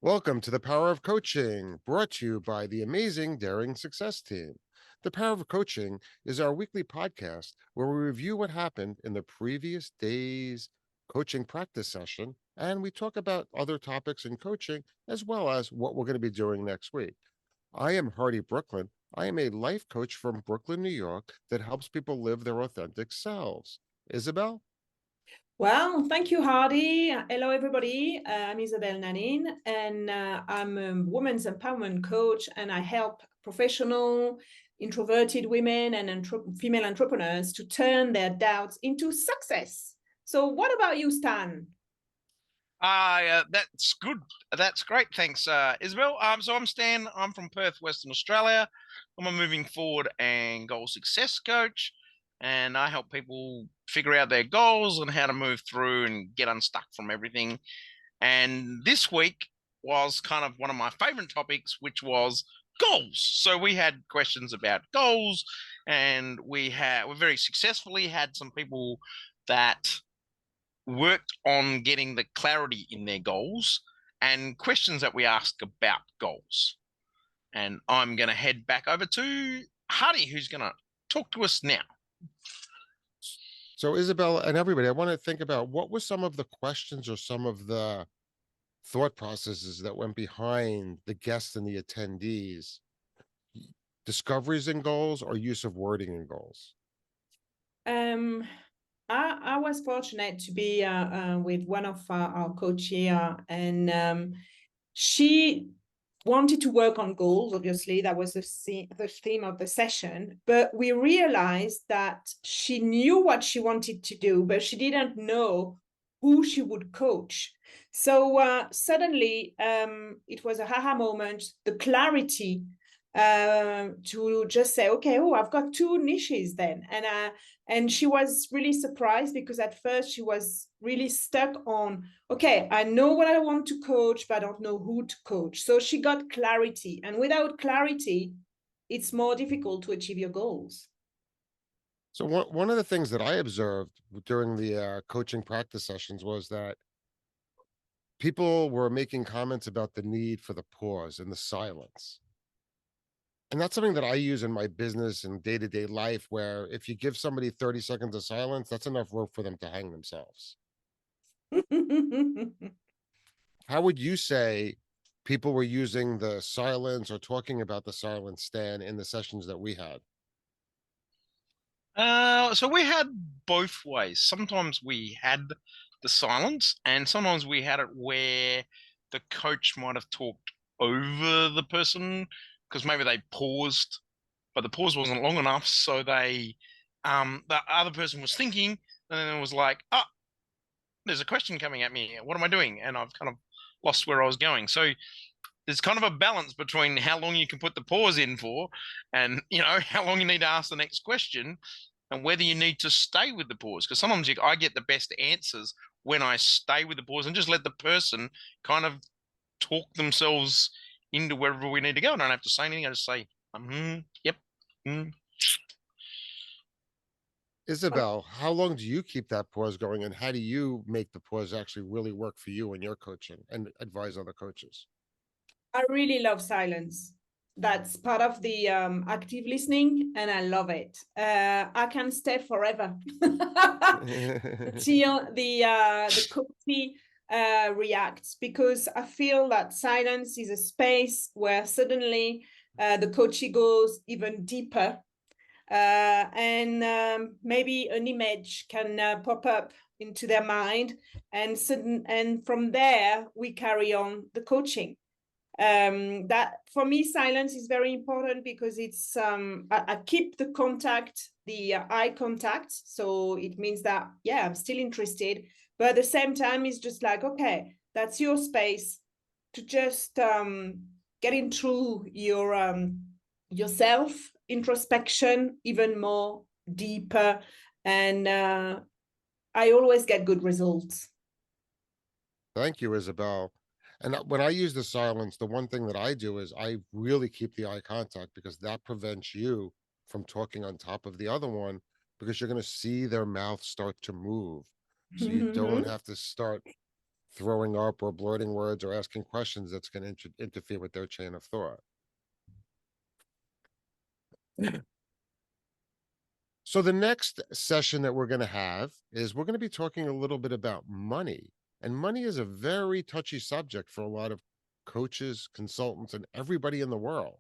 Welcome to the Power of Coaching, brought to you by the amazing Daring Success Team. The Power of Coaching is our weekly podcast where we review what happened in the previous day's coaching practice session, and we talk about other topics in coaching as well as what we're going to be doing next week. I am Hardy Brooklyn. I am a life coach from Brooklyn, New York, that helps people live their authentic selves. Isabel? Well, thank you, Hardy. Hello, everybody. I'm Isabel Nanin, and I'm a women's empowerment coach, and I help professional, introverted women and female entrepreneurs to turn their doubts into success. So, what about you, Stan? That's good. That's great. Thanks, Isabel. So I'm Stan. I'm from Perth, Western Australia. I'm a moving forward and goal success coach, and I help people figure out their goals and how to move through and get unstuck from everything. And this week was kind of one of my favorite topics, which was goals. So we had questions about goals, and we very successfully had some people that worked on getting the clarity in their goals and questions that we ask about goals. And I'm going to head back over to Hardy, who's going to talk to us now. So, Isabel and everybody, I want to think about what were some of the questions or some of the thought processes that went behind the guests and the attendees, discoveries and goals or use of wording and goals. I was fortunate to be with one of our coaches here, and she wanted to work on goals. Obviously, that was the theme of the session. But we realized that she knew what she wanted to do, but she didn't know who she would coach. So suddenly, it was a haha moment, the clarity to just say, okay, oh, I've got two niches then. And she was really surprised because at first she was really stuck on, okay, I know what I want to coach, but I don't know who to coach. So she got clarity. And without clarity, it's more difficult to achieve your goals. So one of the things that I observed during the coaching practice sessions was that people were making comments about the need for the pause and the silence. And that's something that I use in my business and day-to-day life, where if you give somebody 30 seconds of silence, that's enough rope for them to hang themselves. How would you say people were using the silence or talking about the silence, Stan, in the sessions that we had? So we had both ways. Sometimes we had the silence, and sometimes we had it where the coach might have talked over the person because maybe they paused, but the pause wasn't long enough. So the other person was thinking, and then it was like, oh, there's a question coming at me. What am I doing? And I've kind of lost where I was going. So there's kind of a balance between how long you can put the pause in for and how long you need to ask the next question and whether you need to stay with the pause, because sometimes I get the best answers when I stay with the pause and just let the person kind of talk themselves into wherever we need to go. I don't have to say anything. I just say yep. Isabel, how long do you keep that pause going, and how do you make the pause actually really work for you in your coaching and advise other coaches? I really love silence. That's part of the active listening, and I love it. I can stay forever till the coachee reacts, because I feel that silence is a space where suddenly the coachee goes even deeper, and maybe an image can pop up into their mind, and from there we carry on the coaching. That for me, silence is very important because it's I keep the contact, the eye contact, so it means that, yeah, I'm still interested, but at the same time it's just like, okay, that's your space to just get into your yourself, introspection even more deeper, and I always get good results. Thank you, Isabel. And when I use the silence, the one thing that I do is I really keep the eye contact, because that prevents you from talking on top of the other one, because you're going to see their mouth start to move. So you don't have to start throwing up or blurting words or asking questions that's going to interfere with their chain of thought. So the next session that we're going to have is we're going to be talking a little bit about money. And money is a very touchy subject for a lot of coaches, consultants, and everybody in the world.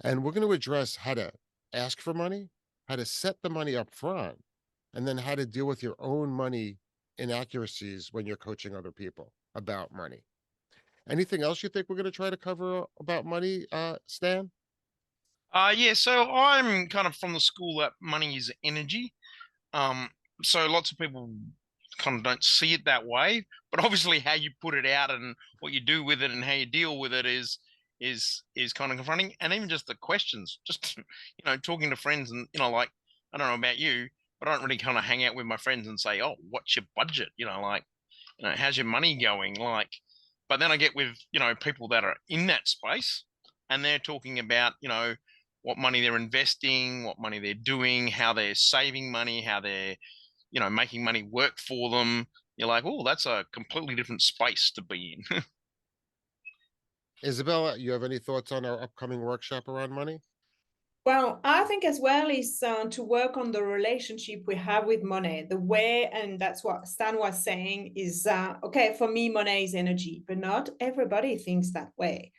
And we're going to address how to ask for money, how to set the money up front, and then how to deal with your own money inaccuracies when you're coaching other people about money. Anything else you think we're going to try to cover about money, Stan? Yeah, so I'm kind of from the school that money is energy. Um, so lots of people kind of don't see it that way, but obviously how you put it out and what you do with it and how you deal with it is kind of confronting. And even just the questions, just talking to friends and like I don't know about you, but I don't really kind of hang out with my friends and say, oh, what's your budget? Like how's your money going? Like, but then I get with people that are in that space and they're talking about what money they're investing, what money they're doing, how they're saving money, how they're making money work for them. You're like, oh, that's a completely different space to be in. Isabella, you have any thoughts on our upcoming workshop around money? Well, I think as well is to work on the relationship we have with money. The way, and that's what Stan was saying, is okay, for me, money is energy, but not everybody thinks that way.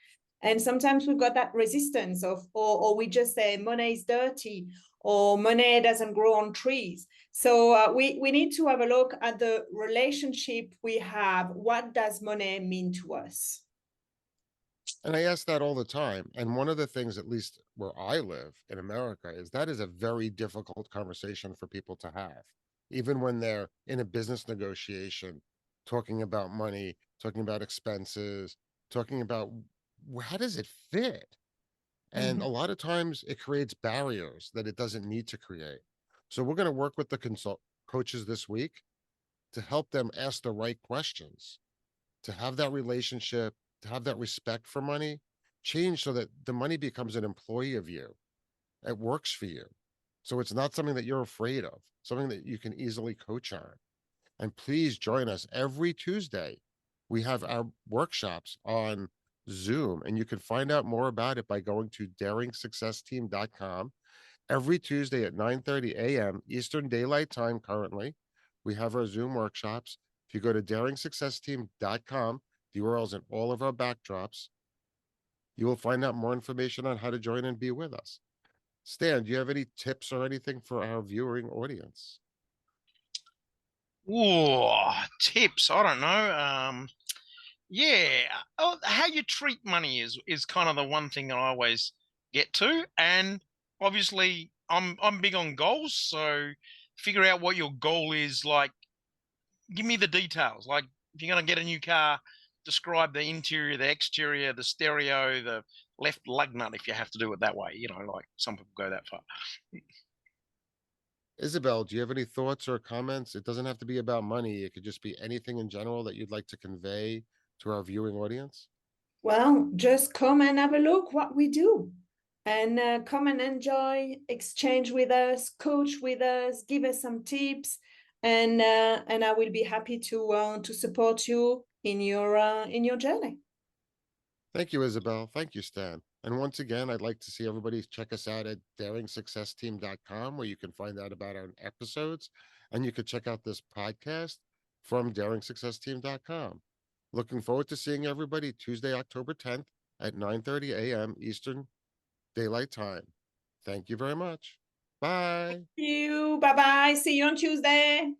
And sometimes we've got that resistance of, or we just say money is dirty, or money doesn't grow on trees. So we need to have a look at the relationship we have. What does money mean to us? And I ask that all the time. And one of the things, at least where I live in America, is that is a very difficult conversation for people to have. Even when they're in a business negotiation, talking about money, talking about expenses, talking about how does it fit? And a lot of times it creates barriers that it doesn't need to create. So we're going to work with the coaches this week to help them ask the right questions, to have that relationship, to have that respect for money change so that the money becomes an employee of you. It works for you. So it's not something that you're afraid of, something that you can easily coach on. And please join us every Tuesday. We have our workshops on Zoom, and you can find out more about it by going to daringsuccessteam.com. Every Tuesday at 9:30 a.m. Eastern Daylight Time currently, we have our Zoom workshops. If you go to daringsuccessteam.com, the URLs in all of our backdrops, you will find out more information on how to join and be with us. Stan, do you have any tips or anything for our viewing audience? Ooh, tips. I don't know. Yeah, how you treat money is kind of the one thing that I always get to, and obviously I'm big on goals. So figure out what your goal is. Like, give me the details. Like, if you're gonna get a new car, describe the interior, the exterior, the stereo, the left lug nut. If you have to do it that way, like some people go that far. Isabel, do you have any thoughts or comments? It doesn't have to be about money. It could just be anything in general that you'd like to convey to our viewing audience. Well, just come and have a look what we do, and come and enjoy, exchange with us, coach with us, give us some tips, and I will be happy to support you in your journey. Thank you, Isabel. Thank you, Stan. And once again, I'd like to see everybody check us out at daringsuccessteam.com, where you can find out about our episodes. And you can check out this podcast from daringsuccessteam.com. Looking forward to seeing everybody Tuesday, October 10th at 9:30 a.m. Eastern Daylight Time. Thank you very much. Bye. Thank you. Bye bye. See you on Tuesday.